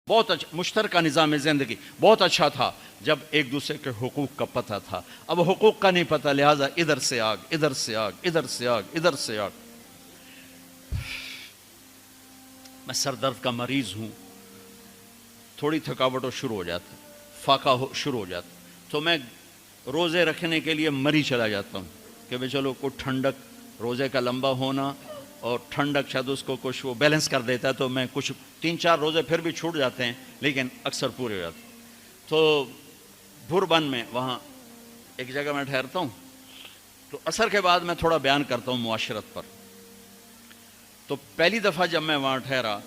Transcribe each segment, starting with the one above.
بہت اچھا مشترکہ نظام زندگی بہت اچھا تھا جب ایک دوسرے کے حقوق کا پتہ تھا. اب حقوق کا نہیں پتہ، لہٰذا ادھر سے آگ، ادھر سے آگ، ادھر سے آگ، ادھر سے آگ. میں سر درد کا مریض ہوں، تھوڑی تھکاوٹ شروع ہو جاتا، فاقہ شروع ہو جاتا، تو میں روزے رکھنے کے لیے مری چلا جاتا ہوں کہ بھئی چلو کوئی ٹھنڈک، روزے کا لمبا ہونا اور ٹھنڈک شاید اس کو کچھ وہ بیلنس کر دیتا ہے، تو میں کچھ 3-4 روزے پھر بھی چھوٹ جاتے ہیں لیکن اکثر پورے ہو جاتے ہیں. تو بھوربن میں وہاں ایک جگہ میں ٹھہرتا ہوں، تو عصر کے بعد میں تھوڑا بیان کرتا ہوں معاشرت پر. تو پہلی دفعہ جب میں وہاں ٹھہرا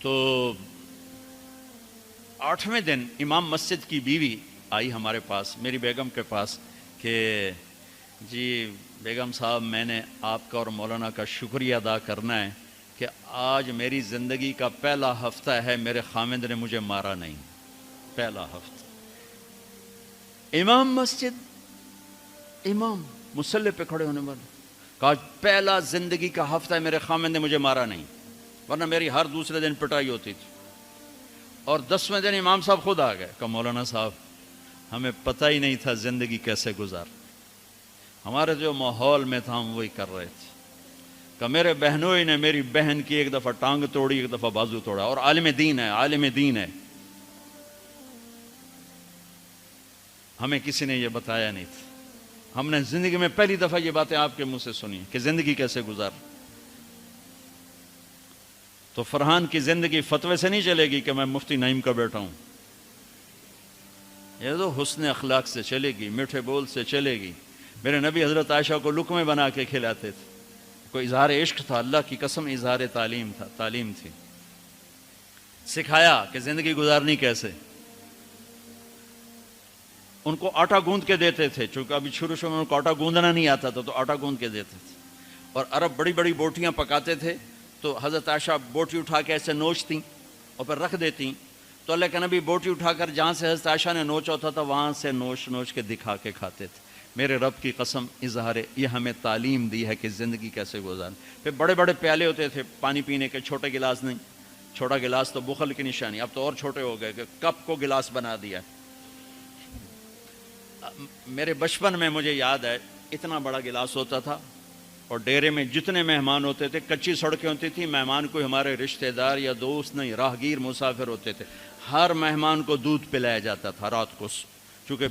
تو 8ویں دن امام مسجد کی بیوی آئی ہمارے پاس، میری بیگم کے پاس، کہ جی بیگم صاحب میں نے آپ کا اور مولانا کا شکریہ ادا کرنا ہے کہ آج میری زندگی کا پہلا ہفتہ ہے میرے خامند نے مجھے مارا نہیں. پہلا ہفتہ امام مسجد، امام مصلی پہ کھڑے ہونے والے، کہا پہلا زندگی کا ہفتہ ہے میرے خامند نے مجھے مارا نہیں، ورنہ میری ہر دوسرے دن پٹائی ہوتی تھی. اور 10ویں دن امام صاحب خود آ گئے، کہا مولانا صاحب ہمیں پتہ ہی نہیں تھا زندگی کیسے گزار، ہمارے جو ماحول میں تھا ہم وہی کر رہے تھے. کہ میرے بہنوئی نے میری بہن کی ایک دفعہ ٹانگ توڑی، ایک دفعہ بازو توڑا، اور عالم دین ہے، عالم دین ہے. ہمیں کسی نے یہ بتایا نہیں تھا، ہم نے زندگی میں پہلی دفعہ یہ باتیں آپ کے منہ سے سنی کہ زندگی کیسے گزار. تو فرحان کی زندگی فتوے سے نہیں چلے گی کہ میں مفتی نعیم کا بیٹا ہوں، یہ تو حسن اخلاق سے چلے گی، میٹھے بول سے چلے گی. میرے نبی حضرت عائشہ کو لقمے بنا کے کھلاتے تھے، کوئی اظہار عشق تھا، اللہ کی قسم اظہار تعلیم تھا، تعلیم تھی. سکھایا کہ زندگی گزارنی کیسے. ان کو آٹا گوندھ کے دیتے تھے، چونکہ ابھی شروع میں ان کو آٹا گوندنا نہیں آتا تھا، تو آٹا گوندھ کے دیتے تھے. اور عرب بڑی بڑی بوٹیاں پکاتے تھے، تو حضرت عائشہ بوٹی اٹھا کے ایسے نوچتیں اور پھر رکھ دیتیں. تو اللہ کے نبی بوٹی اٹھا کر جہاں سے حضرت عائشہ نے نوچا ہوتا تھا وہاں سے نوچ نوچ کے دکھا کے کھاتے تھے. میرے رب کی قسم اظہار یہ ہمیں تعلیم دی ہے کہ زندگی کیسے گزاریں. پھر بڑے بڑے پیالے ہوتے تھے پانی پینے کے، چھوٹے گلاس نہیں، چھوٹا گلاس تو بخل کی نشانی، اب تو اور چھوٹے ہو گئے کہ کپ کو گلاس بنا دیا. میرے بچپن میں مجھے یاد ہے اتنا بڑا گلاس ہوتا تھا، اور ڈیرے میں جتنے مہمان ہوتے تھے، کچی سڑکیں ہوتی تھیں، مہمان کوئی ہمارے رشتہ دار یا دوست نہیں، راہگیر مسافر ہوتے تھے، ہر مہمان کو دودھ پلایا جاتا تھا رات کو. چونکہ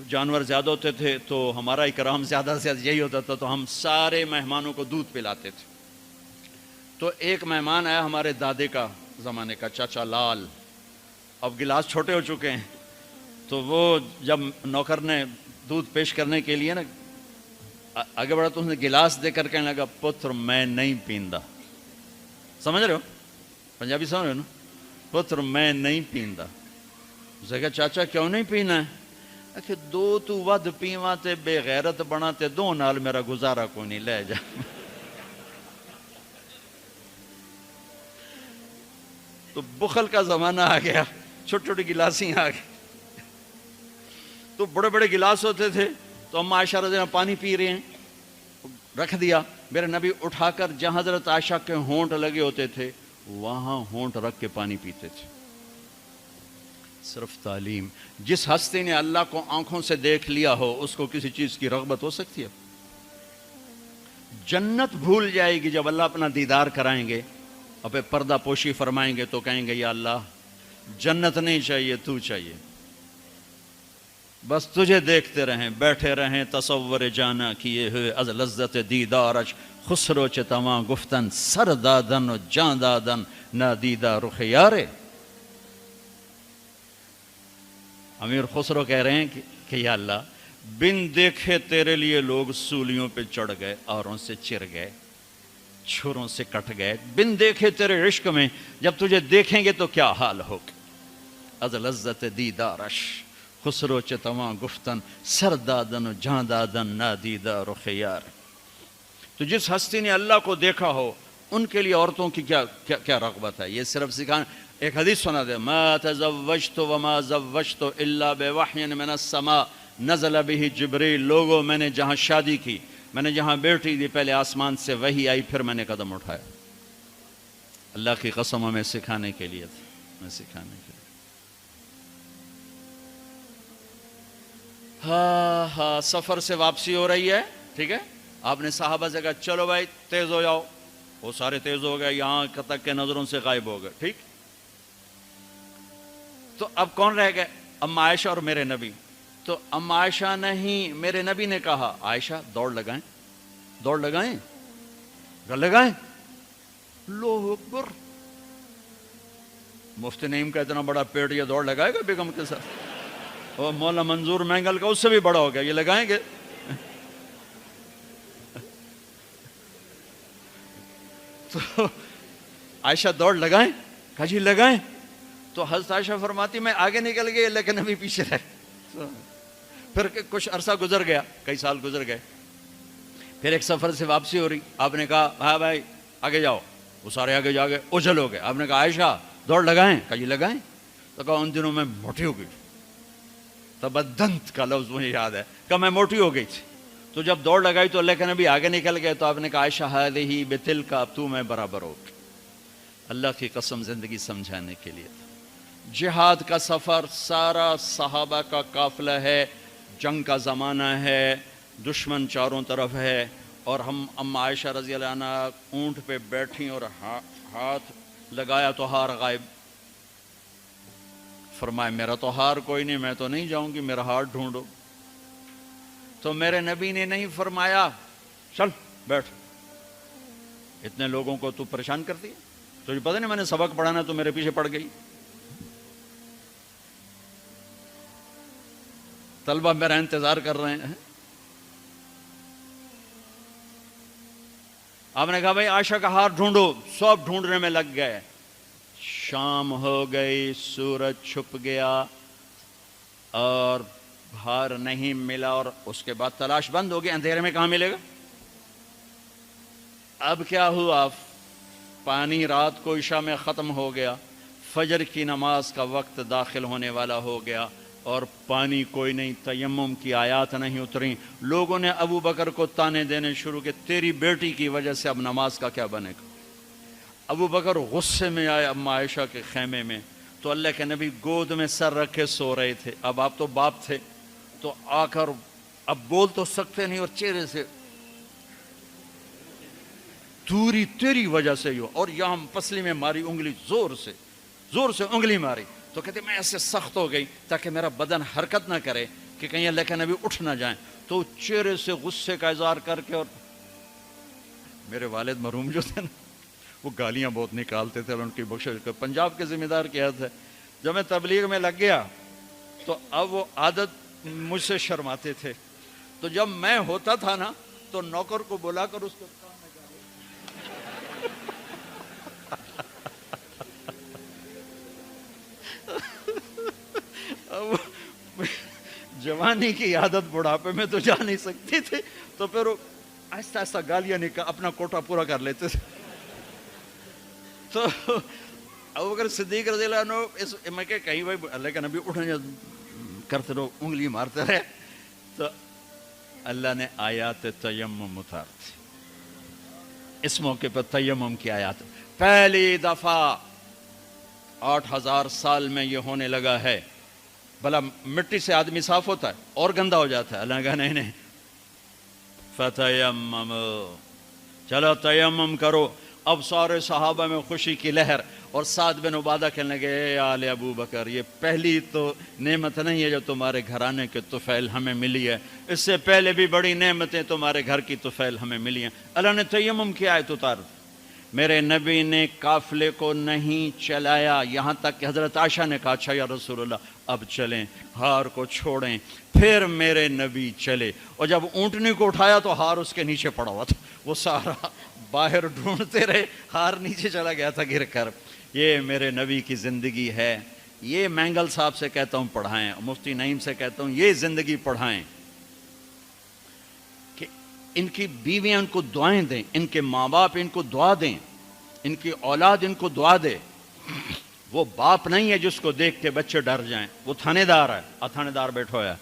جانور زیادہ ہوتے تھے تو ہمارا اکرام زیادہ سے زیادہ یہی ہوتا تھا، تو ہم سارے مہمانوں کو دودھ پلاتے تھے. تو ایک مہمان آیا ہمارے دادے کا زمانے کا، چاچا لال، اب گلاس چھوٹے ہو چکے ہیں، تو وہ جب نوکر نے دودھ پیش کرنے کے لیے نا آگے بڑھا تو اس نے گلاس دے کر کہنے لگا پتر میں نہیں پیندا. سمجھ رہے ہو پنجابی سمجھ رہے ہو نا، پتر میں نہیں پیندا. اس نے کہا چاچا کیوں نہیں پینا ہے؟ کہ دو تو ود پیواں تے بے غیرت بنا تے دو نال میرا گزارا کوئی نہیں، لے جا. تو بخل کا زمانہ آ گیا، چھوٹی چھوٹی گلاسیں آ گئی. تو بڑے بڑے گلاس ہوتے تھے، تو ہم عائشہ رضی اللہ عنہا پانی پی رہے ہیں، رکھ دیا. میرے نبی اٹھا کر جہاں حضرت عائشہ کے ہونٹ لگے ہوتے تھے وہاں ہونٹ رکھ کے پانی پیتے تھے. صرف تعلیم. جس ہستی نے اللہ کو آنکھوں سے دیکھ لیا ہو اس کو کسی چیز کی رغبت ہو سکتی ہے؟ جنت بھول جائے گی جب اللہ اپنا دیدار کرائیں گے اور پھر پردہ پوشی فرمائیں گے تو کہیں گے یا اللہ جنت نہیں چاہیے، تو چاہیے، بس تجھے دیکھتے رہیں، بیٹھے رہیں تصور جانا کیے ہوئے از لذت دیدارش، خسرو چتواں گفتن سر دادن و جان دادن نادیدہ رخ یارے. امیر خسرو کہہ رہے ہیں کہ یا اللہ بن دیکھے تیرے لیے لوگ سولیوں پہ چڑھ گئے، اوروں سے چر گئے، چھروں سے کٹ گئے، بن دیکھے تیرے عشق میں جب تجھے دیکھیں گے تو کیا حال ہوگا. از لذت دیدارش خسرو چتواں گفتن سر دادن و جان دادن نادیدہ رخ یار. تو جس ہستی نے اللہ کو دیکھا ہو ان کے لیے عورتوں کی کیا رغبت ہے. یہ صرف سکھانا. ایک حدیث سنا دے، ما تزوجت وما زوجت الا بوحی من السماء نزل به جبریل. لوگوں میں نے جہاں شادی کی، میں نے جہاں بیٹی دی، پہلے آسمان سے وحی آئی، پھر میں نے قدم اٹھایا. اللہ کی قسم ہمیں سکھانے کے لیے تھا، ہمیں سکھانے کے لیے۔ ہاں سفر سے واپسی ہو رہی ہے، ٹھیک ہے، آپ نے صحابہ سے کہا چلو بھائی تیز ہو جاؤ، وہ سارے تیز ہو گئے، یہاں تک کے نظروں سے غائب ہو گئے، ٹھیک۔ تو اب کون رہ گئے؟ اما عائشہ اور میرے نبی۔ تو اما عائشہ نہیں، میرے نبی نے کہا عائشہ دوڑ لگائیں، دوڑ لگائیں، لگائیں۔ اللہ اکبر، مفتی نعیم کا اتنا بڑا پیٹ، یہ دوڑ لگائے گا بیگم کے ساتھ؟ اور مولا منظور مینگل کا اس سے بھی بڑا ہو گیا، یہ لگائیں گے؟ تو عائشہ دوڑ لگائیں، کہا جی لگائیں۔ تو حضرت عائشہ فرماتی میں آگے نکل گئی لیکن نبی پیچھے رہے۔ پھر کچھ عرصہ گزر گیا، کئی سال گزر گئے، پھر ایک سفر سے واپسی ہو رہی، آپ نے کہا ہاں بھائی آگے جاؤ، وہ سارے آگے جا گئے، اجل ہو گئے۔ آپ نے کہا عائشہ دوڑ لگائیں، کہا جی لگائیں۔ تو کہا ان دنوں میں موٹی ہو گئی، تبدنت کا لفظ مجھے یاد ہے، کہ میں موٹی ہو گئی تھی۔ تو جب دوڑ لگائی تو اللہ کے نبی آگے نکل گئے، تو آپ نے کہا عائشہ ہذہ بتلک، اب تو میں برابر ہو گئی۔ اللہ کی قسم زندگی سمجھانے کے لیے تھا۔ جہاد کا سفر سارا صحابہ کا قافلہ ہے، جنگ کا زمانہ ہے، دشمن چاروں طرف ہے، اور ہم اما عائشہ رضی اللہ عنہ اونٹ پہ بیٹھیں اور ہاتھ لگایا تو ہار غائب۔ فرمایا میرا تو ہار کوئی نہیں، میں تو نہیں جاؤں گی، میرا ہار ڈھونڈو۔ تو میرے نبی نے نہیں فرمایا چل بیٹھ، اتنے لوگوں کو تو پریشان کرتی ہے، تجھے پتہ نہیں میں نے سبق پڑھانا تو میرے پیچھے پڑ گئی۔ طلبہ میرا انتظار کر رہے ہیں۔ آپ نے کہا بھائی عائشہ کا ہار ڈھونڈو، سب ڈھونڈنے میں لگ گئے۔ شام ہو گئی، سورج چھپ گیا اور ہار نہیں ملا، اور اس کے بعد تلاش بند ہو گئی، اندھیرے میں کہاں ملے گا؟ اب کیا ہوا؟ پانی رات کو عشاء میں ختم ہو گیا، فجر کی نماز کا وقت داخل ہونے والا ہو گیا، اور پانی کوئی نہیں، تیمم کی آیات نہیں اتریں۔ لوگوں نے ابو بکر کو تانے دینے شروع کہ تیری بیٹی کی وجہ سے اب نماز کا کیا بنے گا؟ ابو بکر غصے میں آئے اما عائشہ کے خیمے میں، تو اللہ کے نبی گود میں سر رکھے سو رہے تھے۔ اب آپ تو باپ تھے، تو آ کر اب بول تو سکتے نہیں، اور چہرے سے دوری تیری وجہ سے ہو، اور یہاں پسلی میں ماری انگلی، زور سے انگلی ماری۔ تو کہتے میں ایسے سخت ہو گئی تاکہ میرا بدن حرکت نہ کرے کہ کہیں اللہ کے نبی اٹھ نہ جائیں۔ تو چہرے سے غصے کا اظہار کر کے، اور میرے والد مرحوم جو تھے نا، وہ گالیاں بہت نکالتے تھے، اور ان کی بخشش کو پنجاب کے ذمہ دار کیا تھا۔ جب میں تبلیغ میں لگ گیا تو اب وہ عادت مجھ سے شرماتے تھے، تو جب میں ہوتا تھا نا تو نوکر کو بلا کر اس کو جوانی کی عادت بڑھاپے میں تو جا نہیں سکتی تھی، تو پھر وہ آہستہ آہستہ گالیاں نکال اپنا کوٹا پورا کر لیتے تھے۔ تو ابو بکر صدیق رضی اللہ عنہ میں کہ کہیں بھائی اللہ کا نبی اٹھنے کرتے رہو، انگلی مارتے رہے۔ تو اللہ نے آیات تیمم اتار دی، اس موقع پر تیمم کی آیات پہلی دفعہ 8000 سال میں یہ ہونے لگا ہے۔ بھلا مٹی سے آدمی صاف ہوتا ہے اور گندا ہو جاتا ہے؟ اللہ نے کہا نہیں، فتیمم، چلو تیمم کرو۔ اب سارے صحابہ میں خوشی کی لہر، اور سعد بن عبادہ کہنے لگے اے آل ابو بکر، یہ پہلی تو نعمت نہیں ہے جو تمہارے گھرانے کے طفیل ہمیں ملی ہے، اس سے پہلے بھی بڑی نعمتیں تمہارے گھر کی طفیل ہمیں ملی ہیں۔ اللہ نے تیمم کی آیت اتار دی۔ میرے نبی نے قافلے کو نہیں چلایا، یہاں تک کہ حضرت عائشہ نے کہا اچھا یا رسول اللہ اب چلیں، ہار کو چھوڑیں۔ پھر میرے نبی چلے، اور جب اونٹنی کو اٹھایا تو ہار اس کے نیچے پڑا ہوا تھا، وہ سارا باہر ڈھونڈتے رہے، ہار نیچے چلا گیا تھا گر کر۔ یہ میرے نبی کی زندگی ہے، یہ مینگل صاحب سے کہتا ہوں پڑھائیں، مفتی نعیم سے کہتا ہوں یہ زندگی پڑھائیں، کہ ان کی بیویاں ان کو دعائیں دیں، ان کے ماں باپ ان کو دعا دیں، ان کی اولاد ان کو دعا دے۔ وہ باپ نہیں ہے جس کو دیکھ کے بچے ڈر جائیں، وہ تھانے دار ہے، تھانے دار بیٹھا ہوا ہے۔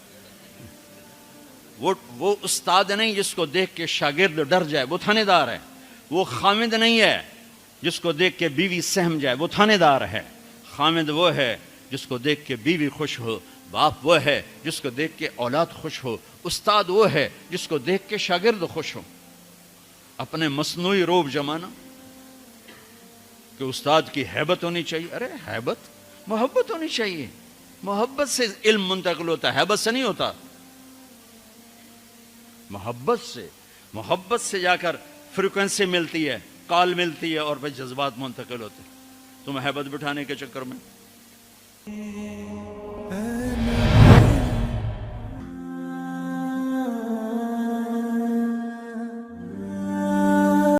وہ استاد نہیں جس کو دیکھ کے شاگرد ڈر جائے، وہ تھانے دار ہے۔ وہ خامد نہیں ہے جس کو دیکھ کے بیوی سہم جائے وہ تھانے دار ہے، خامد وہ ہے جس کو دیکھ کے بیوی خوش ہو، باپ وہ ہے جس کو دیکھ کے اولاد خوش ہو، استاد وہ ہے جس کو دیکھ کے شاگرد خوش ہو۔ اپنے مصنوعی روب جمانا کہ استاد کی ہیبت ہونی چاہیے، ارے ہیبت، محبت ہونی چاہیے، محبت سے علم منتقل ہوتا ہے، ہیبت سے نہیں ہوتا، محبت سے جا کر فریکوینسی ملتی ہے، کال ملتی ہے اور پھر جذبات منتقل ہوتے ہیں۔ تم ہیبت بٹھانے کے چکر میں